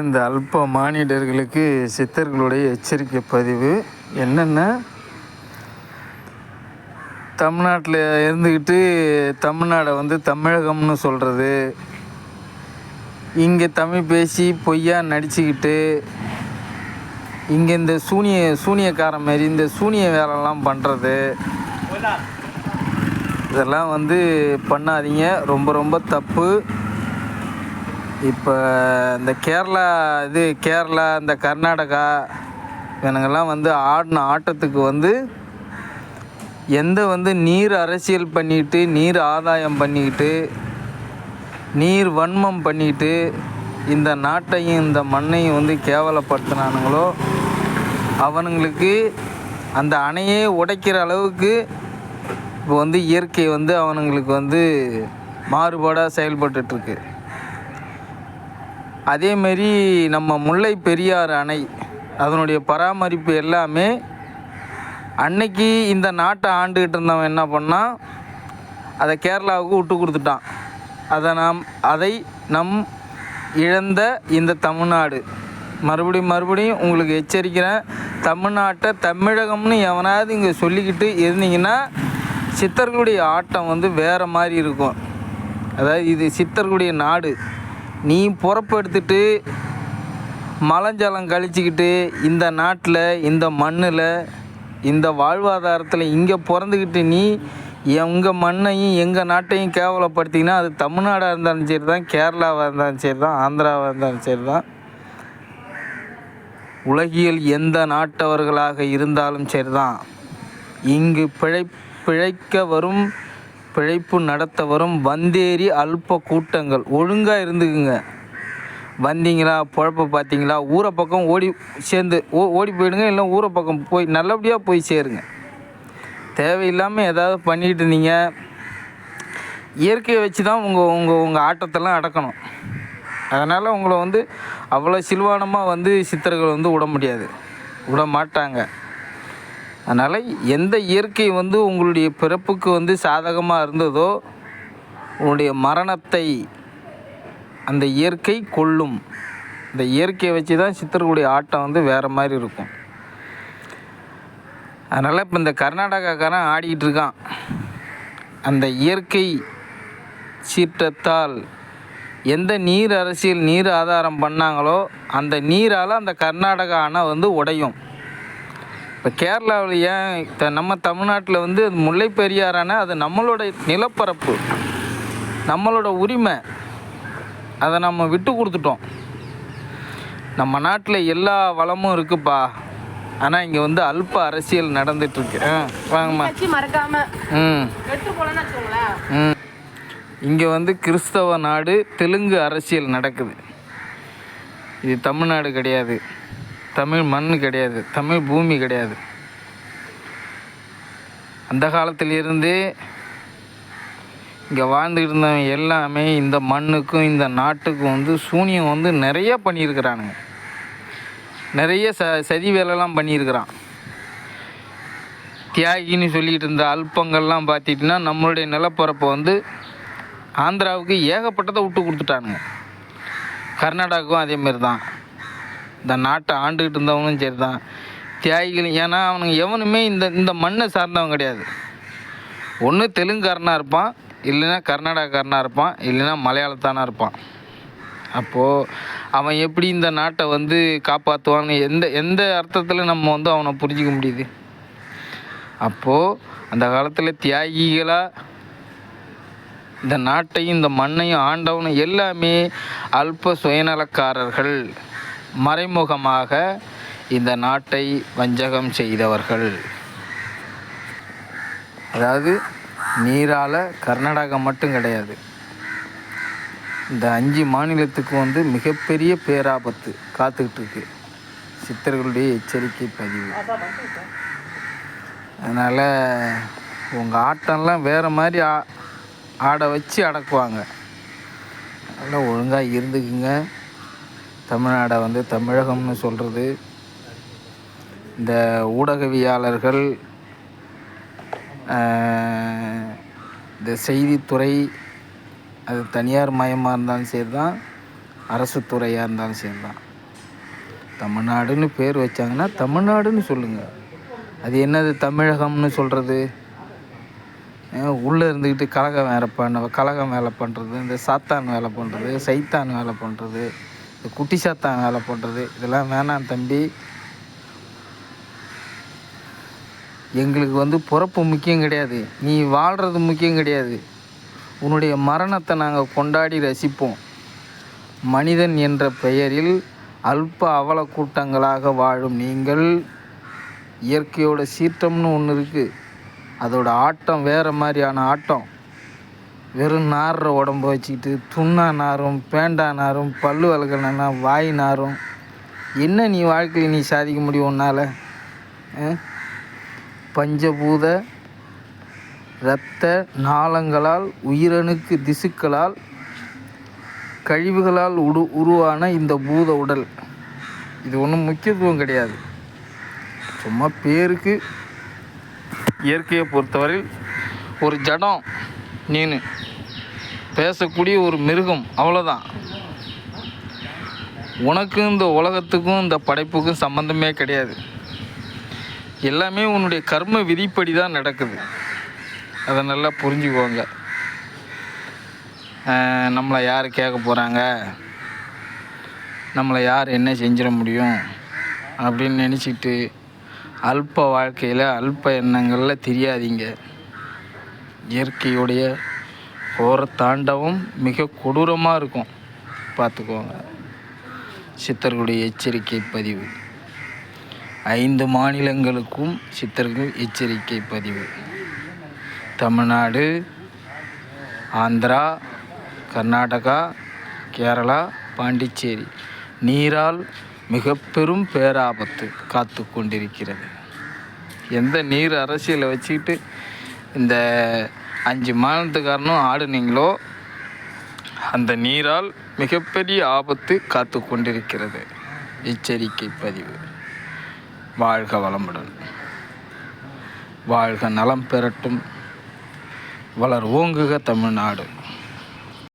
இந்த அல்ப மானிடர்களுக்கு சித்தர்களுடைய எச்சரிக்கை பதிவு என்னென்னா, தமிழ்நாட்டில் இருந்துக்கிட்டு தமிழ்நாடை தமிழகம்னு சொல்கிறது, இங்கே தமிழ் பேசி பொய்யா நடிச்சுக்கிட்டு இங்கே இந்த சூனியக்காரன் மாரி இந்த சூனிய வேலைலாம் பண்ணுறது, இதெல்லாம் பண்ணாதீங்க. ரொம்ப ரொம்ப தப்பு. இப்போ இந்த கேரளா இந்த கர்நாடகா இவனுங்கெல்லாம் ஆடின ஆட்டத்துக்கு எந்த நீர் அரசியல் பண்ணிக்கிட்டு, நீர் ஆதாயம் பண்ணிக்கிட்டு, நீர் வன்மம் பண்ணிக்கிட்டு இந்த நாட்டையும் இந்த மண்ணையும் கேவலப்படுத்தினானுங்களோ அவனுங்களுக்கு அந்த அணையே உடைக்கிற அளவுக்கு இப்போ இயற்கை அவனுங்களுக்கு மாறுபாடாக செயல்பட்டுருக்கு. அதேமாரி நம்ம முல்லை பெரியாறு அணை அதனுடைய பராமரிப்பு எல்லாமே அன்னைக்கு இந்த நாட்டை ஆண்டுகிட்டு இருந்தவன் என்ன பண்ணான், அதை கேரளாவுக்கு விட்டு கொடுத்துட்டான். அதை நம் இழந்த இந்த தமிழ்நாடு மறுபடியும் உங்களுக்கு எச்சரிக்கிறேன். தமிழ்நாட்டை தமிழகம்னு எவனாவது இங்கே சொல்லிக்கிட்டு இருந்தீங்கன்னா சித்தர்களுடைய ஆட்டம் வேறு மாதிரி இருக்கும். அதாவது இது சித்தர்களுடைய நாடு. நீ பொறுப்பெடுத்துட்டு மலஞ்சலம் கழிச்சிக்கிட்டு இந்த நாட்டில் இந்த மண்ணில் இந்த வாழ்வாதாரத்தில் இங்கே பிறந்துக்கிட்டு நீ எங்கள் மண்ணையும் எங்கள் நாட்டையும் கேவலப்படுத்திங்கன்னா அது தமிழ்நாடாக இருந்தாலும் சரி தான், கேரளாவாக இருந்தாலும் சரி தான், ஆந்திராவாக இருந்தாலும் சரி தான், உலகியல் எந்த நாட்டவர்களாக இருந்தாலும் சரி தான், இங்கு பிழைக்க வரும் பிழைப்பு நடத்த வரும் வந்தேறி அல்ப கூட்டங்கள் ஒழுங்காக இருந்துக்குங்க. வந்தீங்களா, பொழப்ப பார்த்தீங்களா, ஊரை பக்கம் ஓடி போயிடுங்க. இல்லை ஊரை பக்கம் போய் நல்லபடியாக போய் சேருங்க. தேவையில்லாமல் ஏதாவது பண்ணிக்கிட்டு இருந்தீங்க, இயற்கையை வச்சு தான் உங்கள் ஆட்டத்தெல்லாம் அடக்கணும். அதனால் உங்களை அவ்வளோ சில்வானமாக சித்தர்கள் விட முடியாது, விட மாட்டாங்க. அதனால் எந்த இயற்கை உங்களுடைய பிறப்புக்கு சாதகமாக இருந்ததோ உங்களுடைய மரணத்தை அந்த இயற்கை கொல்லும். இந்த இயற்கையை வச்சு தான் சித்தர்களுடைய ஆட்டம் வேறு மாதிரி இருக்கும். அதனால் இப்போ இந்த கர்நாடகாக்காரன் ஆடிக்கிட்டு இருக்கான். அந்த இயற்கை சீற்றத்தால் எந்த நீர் அரசியல் நீர் ஆதாரம் பண்ணாங்களோ அந்த நீரால் அந்த கர்நாடகா அணை உடையும். இப்போ கேரளாவில் ஏன் நம்ம தமிழ்நாட்டில் அது முல்லை பெரியாறு அணை, அது நம்மளோட நிலப்பரப்பு, நம்மளோட உரிமை. அதை நம்ம விட்டு கொடுத்துட்டோம். நம்ம நாட்டில் எல்லா வளமும் இருக்குப்பா, ஆனால் இங்கே அல்ப அரசியல் நடந்துகிட்ருக்கு. வாங்கம்மா. இங்கே கிறிஸ்தவ நாடு, தெலுங்கு அரசியல் நடக்குது. இது தமிழ்நாடு கிடையாது, தமிழ் மண் கிடையாது, தமிழ் பூமி கிடையாது. அந்த காலத்திலிருந்தே இங்கே வாழ்ந்துக்கிட்டு இருந்தவங்க எல்லாமே இந்த மண்ணுக்கும் இந்த நாட்டுக்கும் சூனியம் நிறையா பண்ணியிருக்கிறானுங்க. நிறைய சதி வேலைலாம் பண்ணியிருக்கிறான். தியாகின்னு சொல்லிக்கிட்டு இருந்த அல்பங்கள்லாம் பார்த்திட்டிங்கன்னா நம்மளுடைய நிலப்பரப்பை ஆந்திராவுக்கு ஏகப்பட்டதை விட்டு கொடுத்துட்டானுங்க. கர்நாடகாவுக்கும் அதேமாரி தான். இந்த நாட்டை ஆண்டுக்கிட்டு இருந்தவனும் சரி தான் தியாகிகள். ஏன்னா அவனுங்க எவனுமே இந்த மண்ணை சார்ந்தவன் கிடையாது. ஒன்று தெலுங்குக்காரனாக இருப்பான், இல்லைன்னா கர்நாடகாக்காரனாக இருப்பான், இல்லைன்னா மலையாளத்தானாக இருப்பான். அப்போது அவன் எப்படி இந்த நாட்டை காப்பாற்றுவான்னு எந்த அர்த்தத்தில் நம்ம அவனை புரிஞ்சிக்க முடியுது? அப்போது அந்த காலத்தில் தியாகிகளாக இந்த நாட்டையும் இந்த மண்ணையும் ஆண்டவனும் எல்லாமே அல்ப சுயநலக்காரர்கள், மறைமுகமாக இந்த நாட்டை வஞ்சகம் செய்தவர்கள். அதாவது நீரால் கர்நாடகா மட்டும் கிடையாது, இந்த 5 மாநிலத்துக்கு மிகப்பெரிய பேராபத்து காத்துக்கிட்டு இருக்கு. சித்தர்களுடைய எச்சரிக்கை பதிவு. அதனால் உங்கள் ஆட்டம்லாம் வேறு மாதிரி ஆட வச்சு அடக்குவாங்க. அதனால் ஒழுங்காக இருந்துக்குங்க. தமிழ்நாடை தமிழகம்னு சொல்கிறது இந்த ஊடகவியாளர்கள், இந்த செய்தித்துறை, அது தனியார் மயமாக இருந்தாலும் சரி தான், அரசு துறையாக இருந்தாலும் சரி தான், தமிழ்நாடுன்னு பேர் வச்சாங்கன்னா தமிழ்நாடுன்னு சொல்லுங்கள். அது என்னது தமிழகம்னு சொல்கிறது? உள்ளே இருந்துக்கிட்டு கலகம் வேலை பண்ணுறது, இந்த சாத்தான் வேலை பண்ணுறது, சைத்தான் வேலை பண்ணுறது, இந்த குட்டி சாத்தான் வேலை பண்ணுறது, இதெல்லாம் வேணாம் தம்பி. எங்களுக்கு பிறப்பு முக்கியம் கிடையாது, நீ வாழ்கிறது முக்கியம் கிடையாது. உன்னுடைய மரணத்தை நாங்கள் கொண்டாடி ரசிப்போம். மனிதன் என்ற பெயரில் அல்ப அவல கூட்டங்களாக வாழும் நீங்கள், இயற்கையோட சீற்றம்னு ஒன்று இருக்குது. அதோட ஆட்டம் வேறு மாதிரியான ஆட்டம். வெறும் நாறுற உடம்பு வச்சுக்கிட்டு துண்ணா நாரும், பேண்டா நாரும், பல்லு வளர்க்கணுன்னா வாய் நாரும். என்ன நீ வாழ்க்கையில் நீ சாதிக்க முடியும் உன்னால்? பஞ்சபூத இரத்த நாளங்களால், உயிரணுக்கு திசுக்களால், கழிவுகளால் உருவான இந்த பூத உடல், இது ஒன்றும் முக்கியத்துவம் கிடையாது. சும்மா பேருக்கு. இயற்கையை பொறுத்தவரையில் ஒரு ஜடம், நீனு பேசக்கூடிய ஒரு மிருகம், அவ்வளோதான். உனக்கும் இந்த உலகத்துக்கும் இந்த படைப்புக்கும் சம்மந்தமே கிடையாது. எல்லாமே உன்னுடைய கர்ம விதிப்படி தான் நடக்குது. அதை நல்லா புரிஞ்சுக்குவாங்க. நம்மளை யார் கேட்க போகிறாங்க, நம்மளை யார் என்ன செஞ்சிட முடியும் அப்படின்னு நினச்சிட்டு அல்ப வாழ்க்கையில் அல்ப எண்ணங்களில் தெரியாதீங்க. இயற்கையுடைய கோர தாண்டவம் மிக கொடூரமாக இருக்கும், பார்த்துக்கோங்க. சித்தர்களுடைய எச்சரிக்கை பதிவு. 5 மாநிலங்களுக்கும் சித்தர்கள் எச்சரிக்கை பதிவு. தமிழ்நாடு, ஆந்திரா, கர்நாடகா, கேரளா, பாண்டிச்சேரி நீரால் மிக பெரும் பேராபத்து காத்து கொண்டிருக்கிறது. எந்த நீர் அரசியலை வச்சுக்கிட்டு இந்த 5 மாநிலத்துக்காரனும் ஆடுனீங்களோ, அந்த நீரால் மிகப்பெரிய ஆபத்து காத்து கொண்டிருக்கிறது. எச்சரிக்கை பதிவு. வாழ்க வளமுடன். வாழ்க நலம் பெறட்டும். வளர் ஓங்குக தமிழ்நாடு.